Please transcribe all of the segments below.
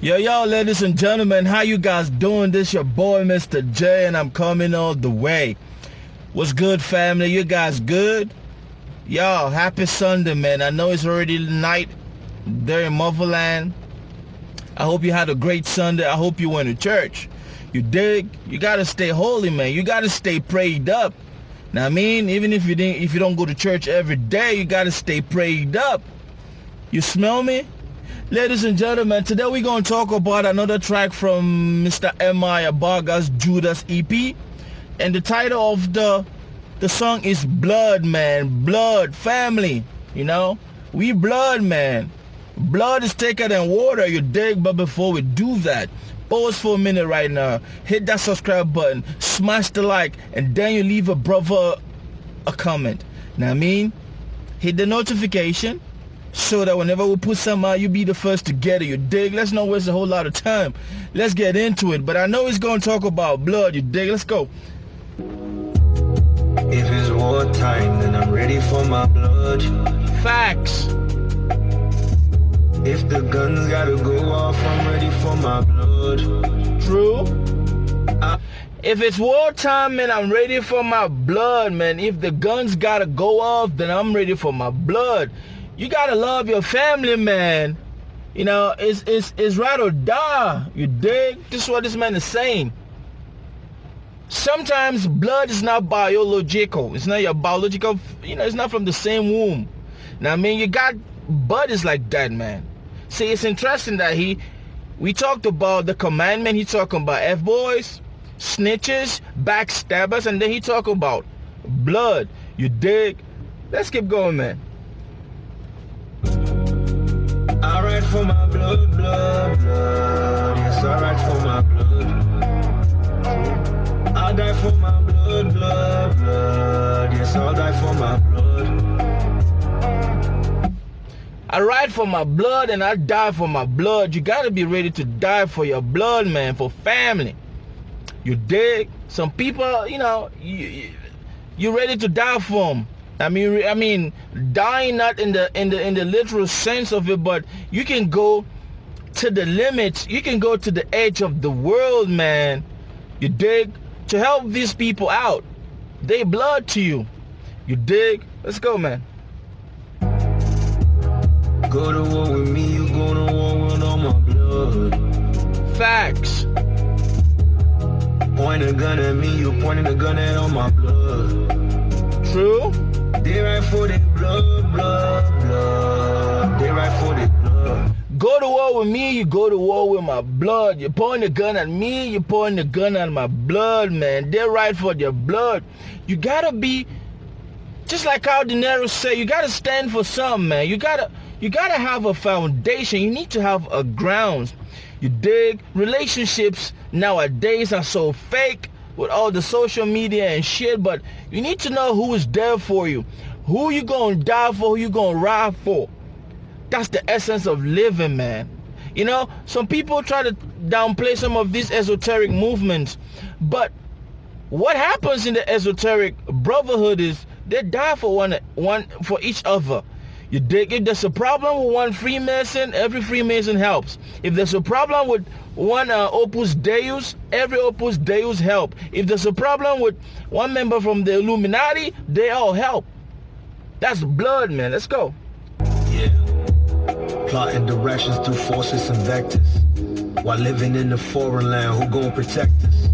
Yo, ladies and gentlemen, how you guys doing? This your boy, MisterJaay, and I'm coming all the way. What's good, family? You guys good? Yo, happy Sunday, man. I know it's already night there in motherland. I hope you had a great Sunday. I hope you went to church. You dig? You gotta stay holy, man. You gotta stay prayed up. Now, I mean, even if you don't go to church every day, you gotta stay prayed up. You smell me? Ladies and gentlemen, today we're going to talk about another track from Mr. Abaga's Judas EP. And the title of the song is Blood, man. Blood, family. You know? We blood, man. Blood is thicker than water, you dig? But before we do that, pause for a minute right now. Hit that subscribe button. Smash the like. And then you leave a brother a comment. Now, I mean, hit the notification, so that whenever we put something out, you be the first to get it, you dig? Let's not waste a whole lot of time. Let's get into it. But I know he's going to talk about blood, you dig? Let's go. If it's wartime, then I'm ready for my blood. Facts. If the guns gotta go off, I'm ready for my blood. True. If it's wartime, man, I'm ready for my blood, man. If the guns gotta go off, then I'm ready for my blood. You gotta love your family, man. You know, it's right or die. You dig? This is what this man is saying. Sometimes blood is not biological. It's not your biological, it's not from the same womb. Now, I mean, you got buddies like that, man. See, it's interesting that we talked about the commandment. He talking about F-boys, snitches, backstabbers, and then he talk about blood. You dig? Let's keep going, man. I ride for my blood, blood, blood. Yes, I ride for my blood. I die for my blood, blood, blood. Yes, I'll die for my blood. I ride for my blood and I die for my blood. You gotta be ready to die for your blood, man, for family. You dig? Some people, you're ready to die for them. I mean, dying not in the literal sense of it, but you can go to the limits. You can go to the edge of the world, man. You dig? To help these people out. They blood to you. You dig? Let's go, man. Go to war with me, you go to war with all my blood. Facts. Point a gun at me, you pointing a gun at all my blood. True. They ride for the blood, blood, blood. They ride for the blood. Go to war with me, you go to war with my blood. You point a gun at me, you point a gun at my blood, man. They ride for their blood. You gotta be, just like how De Niro said, you gotta stand for something, man. You gotta have a foundation. You need to have a ground. You dig? Relationships nowadays are so fake with all the social media and shit, but you need to know who is there for you, who you gonna die for, who you gonna ride for. That's the essence of living, man. Some people try to downplay some of these esoteric movements, but what happens in the esoteric brotherhood is they die for one for each other. You dig? If there's a problem with one Freemason, every Freemason helps. If there's a problem with one Opus Deus, every Opus Deus help. If there's a problem with one member from the Illuminati, they all help. That's blood, man. Let's go. Yeah. Plotting directions through forces and vectors. While living in a foreign land, who gonna protect us?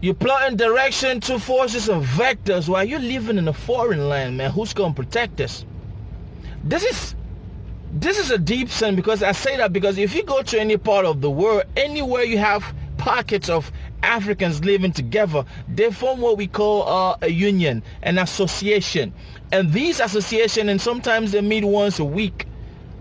You're plotting direction to forces and vectors while you're living in a foreign land, man. Who's gonna protect us? This is a deep sin, because I say that because if you go to any part of the world, anywhere you have pockets of Africans living together, they form what we call a union, an association. And these associations, and sometimes they meet once a week,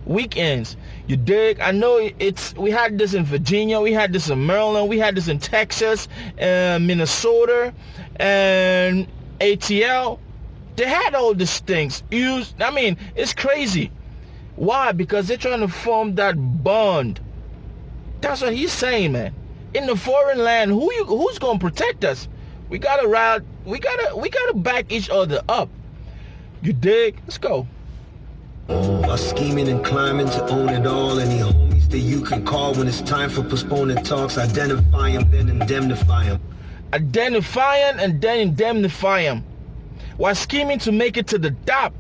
weekends. You dig? I know we had this in Virginia, we had this in Maryland, we had this in Texas, Minnesota, and ATL. They had all these things. It's crazy. Why? Because they're trying to form that bond. That's what he's saying, man. In the foreign land, who's gonna protect us? We gotta ride. We gotta back each other up. You dig? Let's go. While scheming and climbing to own it all, any homies police that you can call when it's time for postponing talks. Identify them, then indemnify them. Identify them and then indemnify them. While scheming to make it to the top.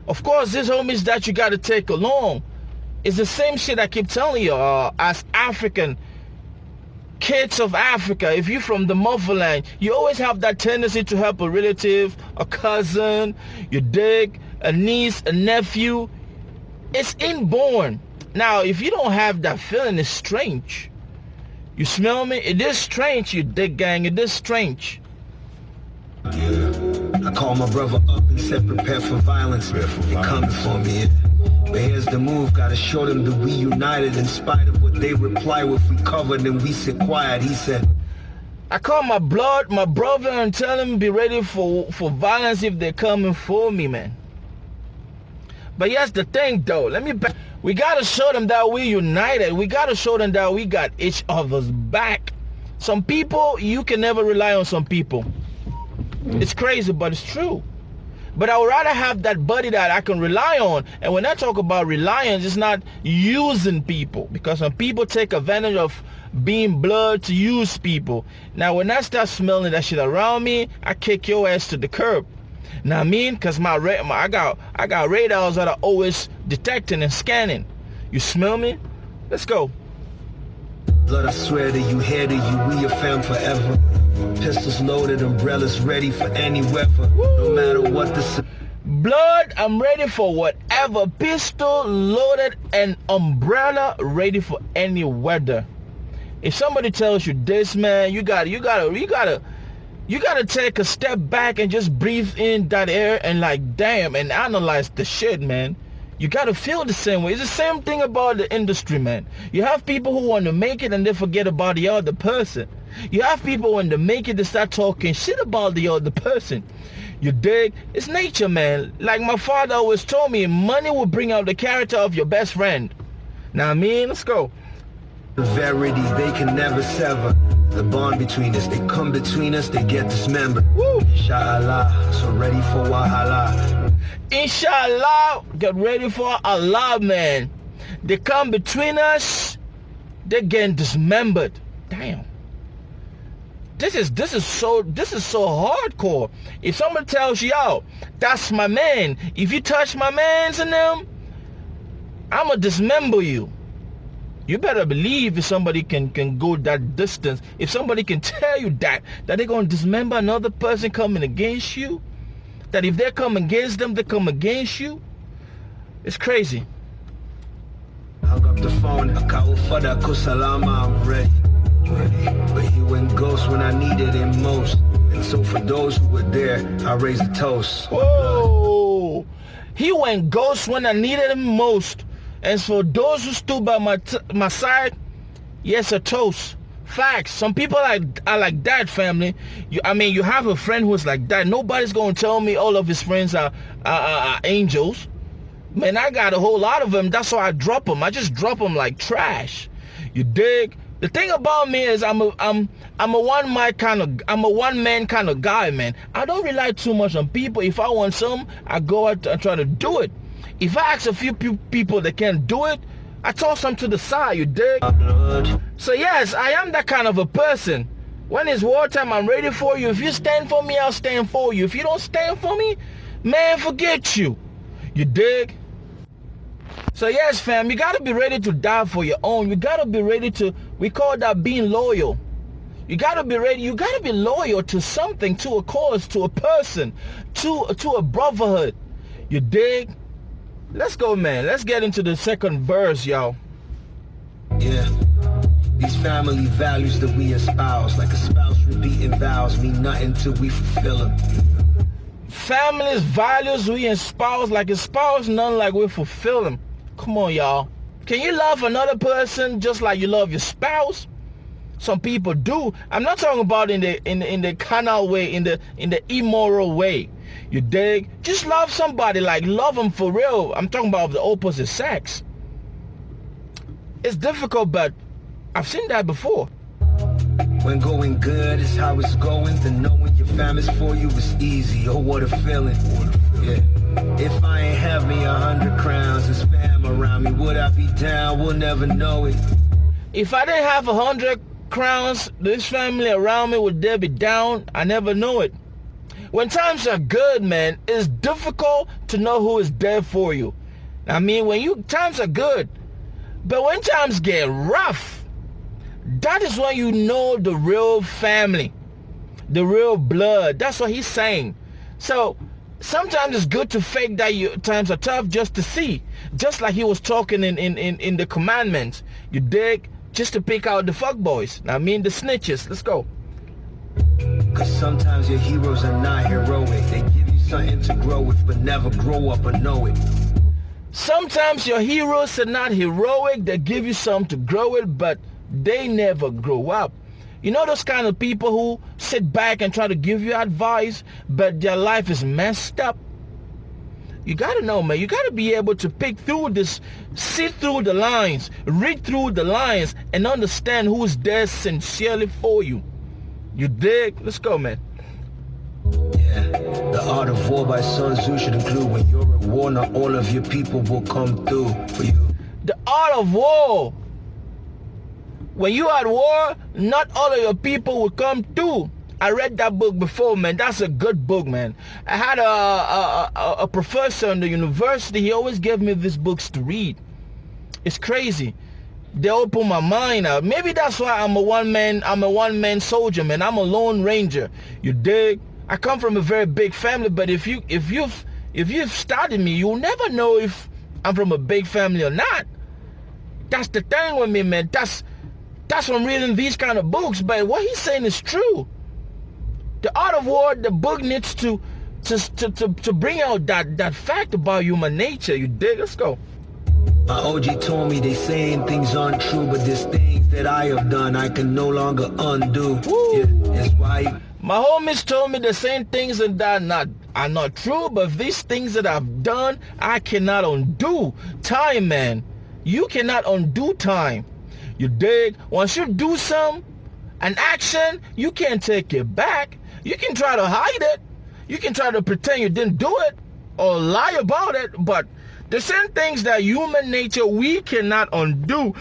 Of course, these homies that you got to take along. It's the same shit I keep telling you, as African kids of Africa. If you're from the motherland, you always have that tendency to help a relative, a cousin, you dig, a niece, a nephew. It's inborn. Now, if you don't have that feeling, it's strange. You smell me? It is strange, you dig gang. It is strange. Yeah. I called my brother up and said prepare for violence. They coming for me. But here's the move, gotta show them that we united in spite of what they reply. If we covered and we sit quiet, he said. I call my brother and tell him be ready for violence if they're coming for me, man. But here's the thing though, we gotta show them that we're united. We gotta show them that we got each other's back. Some people, you can never rely on some people. It's crazy, but it's true. But I would rather have that buddy that I can rely on. And when I talk about reliance, it's not using people. Because when people take advantage of being blood to use people. Now, when I start smelling that shit around me, I kick your ass to the curb. Now, I mean, because I got radars that are always detecting and scanning. You smell me? Let's go. Blood, I swear to you, here to you, we a fam forever. Pistols loaded, umbrellas ready for any weather. No matter what the... Blood, I'm ready for whatever. Pistol loaded and umbrella ready for any weather. If somebody tells you this, man, you gotta take a step back and just breathe in that air and like, damn, and analyze the shit, man. You gotta feel the same way. It's the same thing about the industry, man. You have people who want to make it and they forget about the other person. You have people when they make it, they start talking shit about the other person. You dig? It's nature, man. Like my father always told me, money will bring out the character of your best friend. Now, I mean, let's go. The verity, they can never sever. The bond between us, they come between us, they get dismembered. Woo! Inshallah, so ready for Wahala. Inshallah, get ready for Allah, man. They come between us, they're getting dismembered. Damn. This is so hardcore. If someone tells you, yo, that's my man, if you touch my mans and them, I'ma dismember you. You better believe if somebody can go that distance, if somebody can tell you that they're gonna dismember another person coming against you, that if they come against them, they come against you. It's crazy. Hung up the phone, I call for that Kusalama, I'm ready. But he went ghost when I needed him most. And so for those who were there, I raised a toast. Whoa! He went ghost when I needed him most. And for those who stood by my side, yes, a toast. Facts. Some people are like that, family. You have a friend who's like that. Nobody's going to tell me all of his friends are angels. Man, I got a whole lot of them. That's why I drop them. I just drop them like trash. You dig? The thing about me is I'm a one man kind of guy, man. I don't rely too much on people. If I want some, I go out and try to do it. If I ask a few people that can't do it, I toss them to the side, you dig? So yes, I am that kind of a person. When it's wartime, I'm ready for you. If you stand for me, I'll stand for you. If you don't stand for me, man, forget you. You dig? So yes, fam, you gotta be ready to die for your own. You gotta be ready to, we call that being loyal. You gotta be ready, you gotta be loyal to something, to a cause, to a person, to a brotherhood. You dig? Let's go, man. Let's get into the second verse, y'all. Yeah. These family values that we espouse, like a spouse repeating vows, mean nothing till we fulfill them. Family's values we espouse, like espouse, none like we fulfill them. Come on, y'all. Can you love another person just like you love your spouse? Some people do. I'm not talking about in the carnal way, in the immoral way. You dig? Just love somebody, like love them for real. I'm talking about the opposite sex. It's difficult, but I've seen that before. When going good is how it's going, then knowing your family's for you is easy. Oh, what a feeling. Yeah. If I ain't have me 100 crowns, it's family. fam around me. Would I be down? We'll never know it. If I didn't have 100 crowns, this family around me, would they be down? I never know it. When times are good, man, it's difficult to know who is there for you. I mean, times are good, but when times get rough, that is when you know the real family, the real blood. That's what he's saying. So sometimes it's good to fake that times are tough just to see, just like he was talking in the commandments. You dig? Just to pick out the fuckboys. I mean, the snitches. Let's go. Cause sometimes your heroes are not heroic. They give you something to grow with, but never grow up or know it. Sometimes your heroes are not heroic. They give you something to grow with, but they never grow up. You know those kind of people who sit back and try to give you advice, but their life is messed up? You gotta know, man. You gotta be able to pick through this, see through the lines, read through the lines, and understand who's there sincerely for you. You dig? Let's go, man. Yeah, the art of war by Sun Tzu should include when you're at war, not all of your people will come through for you. The art of war. When you are at war, not all of your people will come through. I read that book before, man. That's a good book, man. I had a professor in the university. He always gave me these books to read. It's crazy. They open my mind up. Maybe that's why I'm a one-man soldier, man. I'm a lone ranger. You dig? I come from a very big family, but if you've studied me, you'll never know if I'm from a big family or not. That's the thing with me, man. That's from reading these kind of books. But what he's saying is true. The Art of War, the book needs to bring out that fact about human nature. You dig? Let's go. My OG told me they saying things aren't true, but there's things that I have done I can no longer undo. Yeah, that's why. My homies told me the same things that are not true, but these things that I've done, I cannot undo. Time, man. You cannot undo time. You dig? Once you do an action, you can't take it back. You can try to hide it. You can try to pretend you didn't do it or lie about it, but the same things that human nature we cannot undo.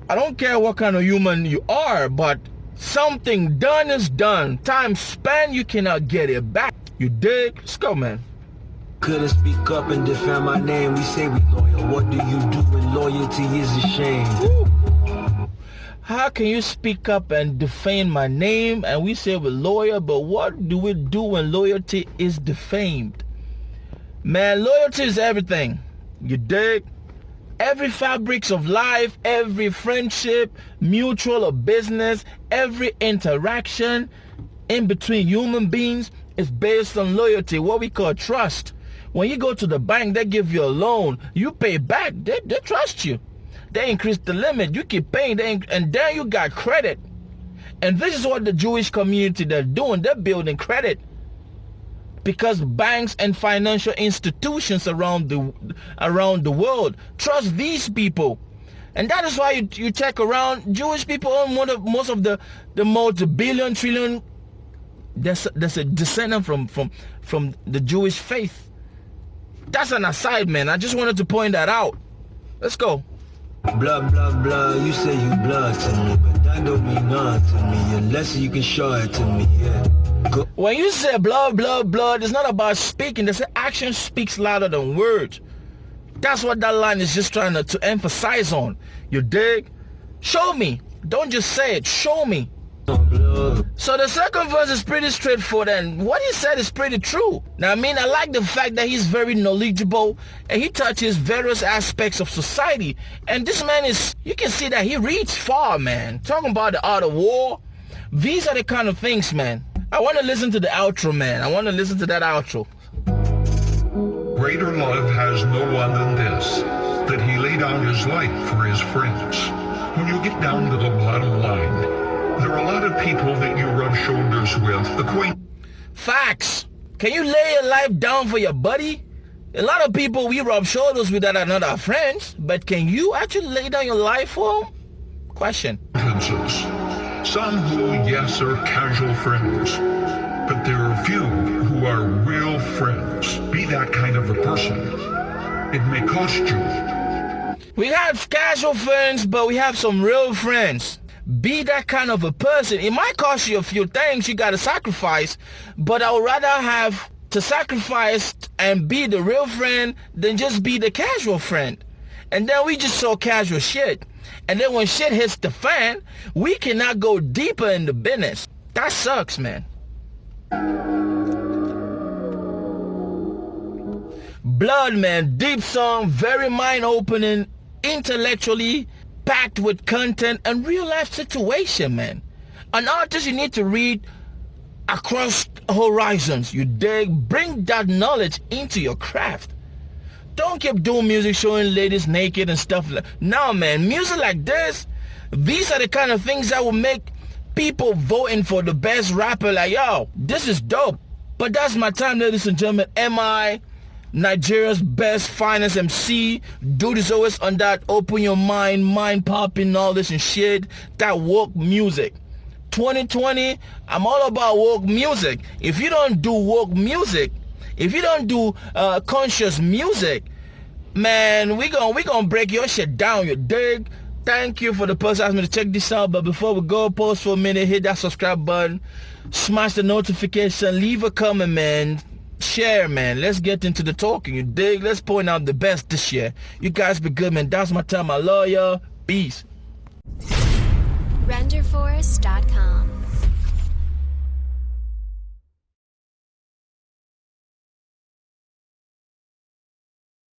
I don't care what kind of human you are, but something done is done. Time spent, you cannot get it back. You dig? Let's go, man. Couldn't speak up and defend my name. We say we loyal. What do you do when loyalty is a shame? Woo. How can you speak up and defame my name and we say we're loyal, but what do we do when loyalty is defamed? Man, loyalty is everything. You dig? Every fabrics of life, every friendship, mutual or business, every interaction in between human beings is based on loyalty, what we call trust. When you go to the bank, they give you a loan, you pay back, they trust you. They increase the limit, you keep paying, and then you got credit. And this is what the Jewish community they're doing. They're building credit. Because banks and financial institutions around the world trust these people. And that is why you check around, Jewish people own most of the multi-billion, trillion, there's a descendant from the Jewish faith. That's an aside, man. I just wanted to point that out. Let's go. Blood, blood, blood, you say you blood to me, but that don't mean nothing to me unless you can show it to me, yeah. Go. When you say blood, blood, blood, it's not about speaking. They say action speaks louder than words. That's what that line is just trying to emphasize on. You dig? Show me. Don't just say it. Show me. So the second verse is pretty straightforward, and what he said is pretty true. Now, I mean, I like the fact that he's very knowledgeable and he touches various aspects of society. And this man you can see that he reads far, man. Talking about the art of war. These are the kind of things, man. I want to listen to the outro, man. I want to listen to that outro. Greater love has no one than this, that he laid down his life for his friends. When you get down to the bottom line, there are a lot of people that you rub shoulders with. Facts. Can you lay your life down for your buddy? A lot of people we rub shoulders with that are not our friends, but can you actually lay down your life for them? Question. Some who, yes, are casual friends, but there are few who are real friends. Be that kind of a person. It may cost you, We have casual friends, but we have some real friends. Be that kind of a person. It might cost you a few things you gotta sacrifice, but I would rather have to sacrifice and be the real friend than just be the casual friend. And then we just saw casual shit. And then when shit hits the fan, we cannot go deeper in the business. That sucks, man. Blood, man. Deep song, very mind-opening, intellectually packed with content and real-life situation, man. An artist you need to read across horizons, you dig? Bring that knowledge into your craft. Don't keep doing music showing ladies naked and stuff like that. No, man, music like this, these are the kind of things that will make people voting for the best rapper. Like, yo, this is dope. But that's my time, ladies and gentlemen. MI, Nigeria's best, finest MC. Dude is always on that open your mind popping, all this and shit. That woke music. 2020, I'm all about woke music. If you don't do woke music, if you don't do conscious music, man, we gonna break your shit down, you dig? Thank you for the person asking me to check this out. But before we go, pause for a minute, hit that subscribe button, smash the notification, leave a comment, man. Share, man. Let's get into the talking, you dig? Let's point out the best this year. You guys be good, man. That's my time. I love y'all. Peace. RenderForce.com